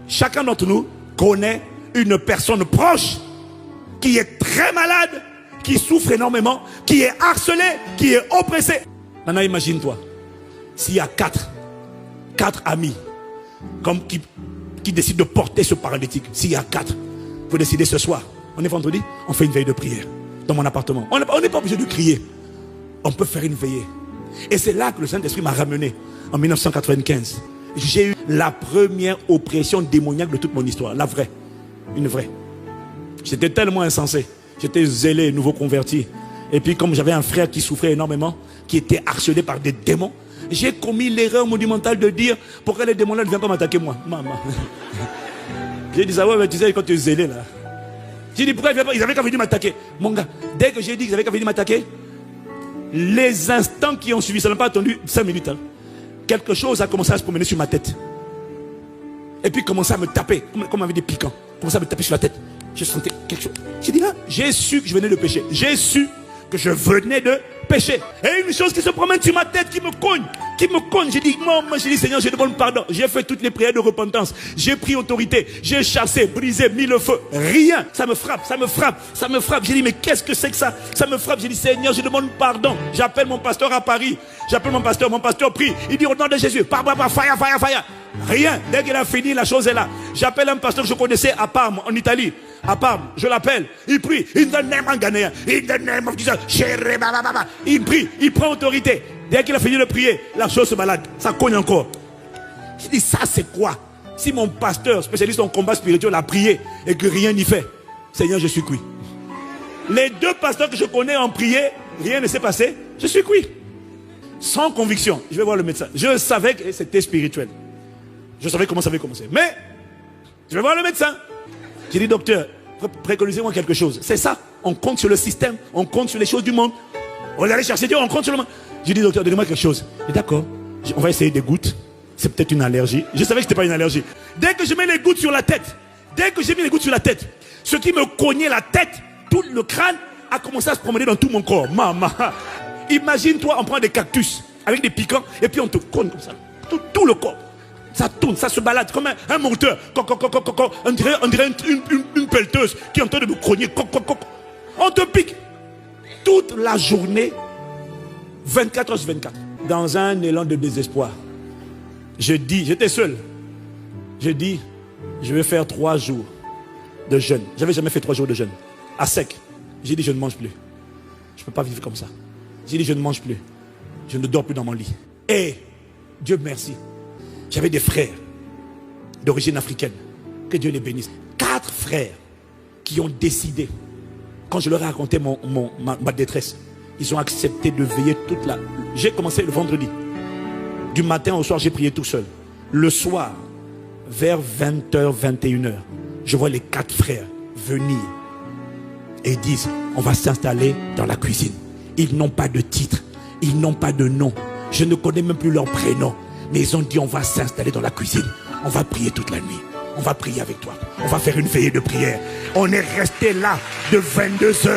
Chacun d'entre nous connaît une personne proche qui est très malade, qui souffre énormément, qui est harcelé, qui est oppressé. Maintenant, imagine-toi, s'il y a quatre amis qui décident de porter ce paralytique, s'il y a 4, vous décidez ce soir, on est vendredi, on fait une veille de prière dans mon appartement. On n'est pas obligé de crier, on peut faire une veillée. Et c'est là que le Saint-Esprit m'a ramené en 1995. J'ai eu la première oppression démoniaque de toute mon histoire, la vraie, une vraie. J'étais tellement insensé, j'étais zélé, nouveau converti. Et puis comme j'avais un frère qui souffrait énormément, qui était harcelé par des démons, j'ai commis l'erreur monumentale de dire pourquoi les démons-là ne viennent pas m'attaquer moi. Maman. J'ai dit ça, ouais, mais tu sais, quand tu es zélé là. J'ai dit pourquoi ils avaient qu'à venir m'attaquer. Mon gars, dès que j'ai dit qu'ils avaient qu'à venir m'attaquer, les instants qui ont suivi, ça n'a pas attendu 5 minutes. Hein. Quelque chose a commencé à se promener sur ma tête. Et puis commençait à me taper, comme on avait des piquants. Commençait à me taper sur la tête. Je sentais quelque chose. J'ai dit là, j'ai su que je venais de pécher. J'ai su que je venais de pécher. Et une chose qui se promène sur ma tête, qui me cogne. J'ai dit, moi, j'ai dit, Seigneur, je demande pardon. J'ai fait toutes les prières de repentance. J'ai pris autorité. J'ai chassé, brisé, mis le feu. Rien. Ça me frappe. J'ai dit, mais qu'est-ce que c'est que ça? Ça me frappe. J'ai dit, Seigneur, je demande pardon. J'appelle mon pasteur à Paris. Mon pasteur prie. Il dit, au nom de Jésus, fire. Rien. Dès qu'il a fini, la chose est là. J'appelle un pasteur que je connaissais à Parme, en Italie. À Parme, je l'appelle. Il prie. In the name of Ghanéen. In the name of Jesus. Il prie. Il prend autorité. Dès qu'il a fini de prier, la chose se balade. Ça cogne encore. Je dis, ça c'est quoi? Si mon pasteur, spécialiste en combat spirituel, a prié et que rien n'y fait, Seigneur, je suis cuit. Les 2 pasteurs que je connais ont prié, rien ne s'est passé, je suis cuit. Sans conviction, je vais voir le médecin. Je savais que c'était spirituel. Je savais comment ça avait commencé. Mais, je vais voir le médecin. J'ai dit, docteur, préconisez-moi quelque chose. C'est ça. On compte sur le système, on compte sur les choses du monde. On va aller chercher Dieu, on compte sur le monde. J'ai dit, docteur, donnez-moi quelque chose. Et d'accord, on va essayer des gouttes. C'est peut-être une allergie. Je savais que ce n'était pas une allergie. Dès que je mets les gouttes sur la tête, ce qui me cognait la tête, tout le crâne a commencé à se promener dans tout mon corps. Maman. Imagine-toi, on prend des cactus avec des piquants et puis on te cogne comme ça. Tout le corps. Ça tourne, ça se balade comme un monteur. On dirait une pelleteuse qui est en train de me cogner. On te pique. Toute la journée, 24 heures sur 24. Dans un élan de désespoir. J'étais seul. J'ai dit, je vais faire 3 jours de jeûne. J'avais jamais fait 3 jours de jeûne. À sec. J'ai dit, je ne mange plus. Je ne peux pas vivre comme ça. J'ai dit, je ne mange plus. Je ne dors plus dans mon lit. Et, Dieu merci, j'avais des frères d'origine africaine. Que Dieu les bénisse. 4 frères qui ont décidé, quand je leur ai raconté ma détresse, ils ont accepté de veiller toute la... J'ai commencé le vendredi. Du matin au soir, j'ai prié tout seul. Le soir, vers 20h, 21h, je vois les 4 frères venir et ils disent, on va s'installer dans la cuisine. Ils n'ont pas de titre, ils n'ont pas de nom. Je ne connais même plus leur prénom. Mais ils ont dit, on va s'installer dans la cuisine. On va prier toute la nuit. On va prier avec toi. On va faire une veillée de prière. On est resté là de 22h.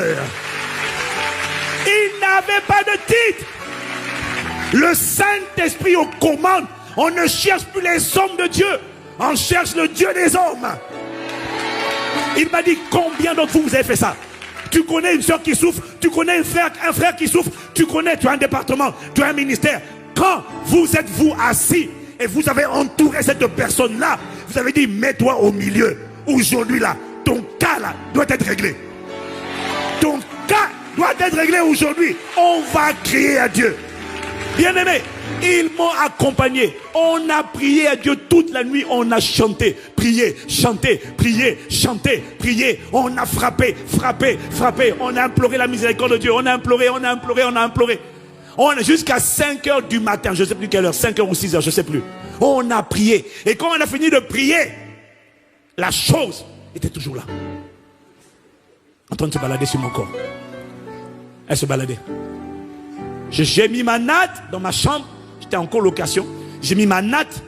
Ils n'avaient pas de titre. Le Saint-Esprit aux commandes. On ne cherche plus les hommes de Dieu. On cherche le Dieu des hommes. Il m'a dit, combien d'entre vous avez fait ça? Tu connais une soeur qui souffre, tu connais un frère qui souffre, tu as un département, tu as un ministère. Quand vous êtes assis et vous avez entouré cette personne-là, vous avez dit, mets-toi au milieu. Aujourd'hui là, ton cas là doit être réglé. Ton cas doit être réglé aujourd'hui. On va crier à Dieu. Bien-aimés, ils m'ont accompagné. On a prié à Dieu toute la nuit. On a chanté, prié, chanté, prié, chanté, prié. On a frappé. On a imploré la miséricorde de Dieu. On a imploré. Jusqu'à 5h du matin, je ne sais plus quelle heure, 5h ou 6h, je ne sais plus. On a prié. Et quand on a fini de prier, la chose était toujours là. En train de se balader sur mon corps. Elle se baladait. J'ai mis ma natte dans ma chambre. J'étais en colocation. J'ai mis ma natte.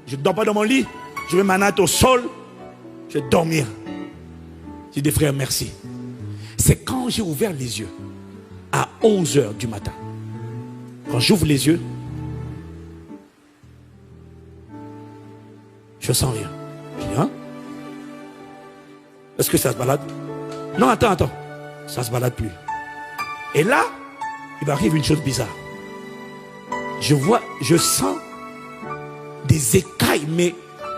Je ne dors pas dans mon lit. Je mets ma natte au sol. Je vais dormir. J'ai dit, frère, merci. C'est quand j'ai ouvert les yeux, à 11h du matin. Quand j'ouvre les yeux, je sens rien. Je dis, hein? Est-ce que ça se balade? Non, attends. Ça se balade plus. Et là, il m'arrive une chose bizarre. Je sens des écailles, mais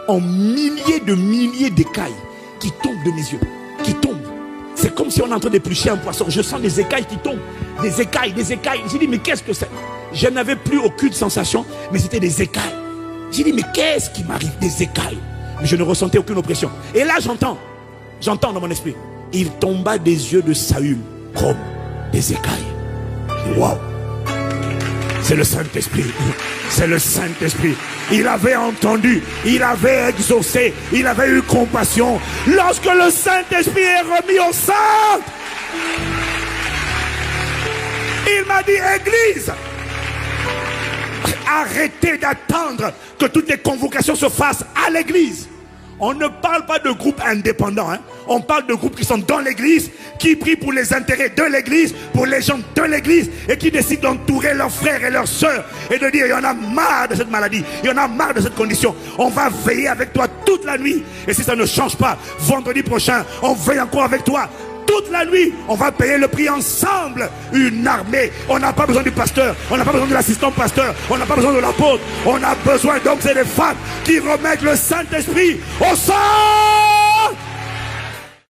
en milliers d'écailles qui tombent de mes yeux, qui tombent. C'est comme si on est en train d'éplucher un poisson. Je sens des écailles qui tombent, des écailles. J'ai dit, mais qu'est-ce que c'est? Je n'avais plus aucune sensation, mais c'était des écailles. J'ai dit, mais qu'est-ce qui m'arrive? Des écailles. Mais je ne ressentais aucune oppression. Et là, j'entends dans mon esprit, il tomba des yeux de Saül comme des écailles. Waouh! C'est le Saint-Esprit. C'est le Saint-Esprit. Il avait entendu, il avait exaucé, il avait eu compassion. Lorsque le Saint-Esprit est remis au centre, il m'a dit, Église, arrêtez d'attendre que toutes les convocations se fassent à l'église. On ne parle pas de groupes indépendants, hein. On parle de groupes qui sont dans l'église, qui prient pour les intérêts de l'église, pour les gens de l'église, et qui décident d'entourer leurs frères et leurs sœurs et de dire, il y en a marre de cette maladie, il y en a marre de cette condition, on va veiller avec toi toute la nuit, et si ça ne change pas, vendredi prochain, on veille encore avec toi toute la nuit, on va payer le prix ensemble. Une armée. On n'a pas besoin du pasteur, on n'a pas besoin de l'assistant pasteur, on n'a pas besoin de l'apôtre, on a besoin d'hommes et de femmes qui remettent le Saint-Esprit au centre.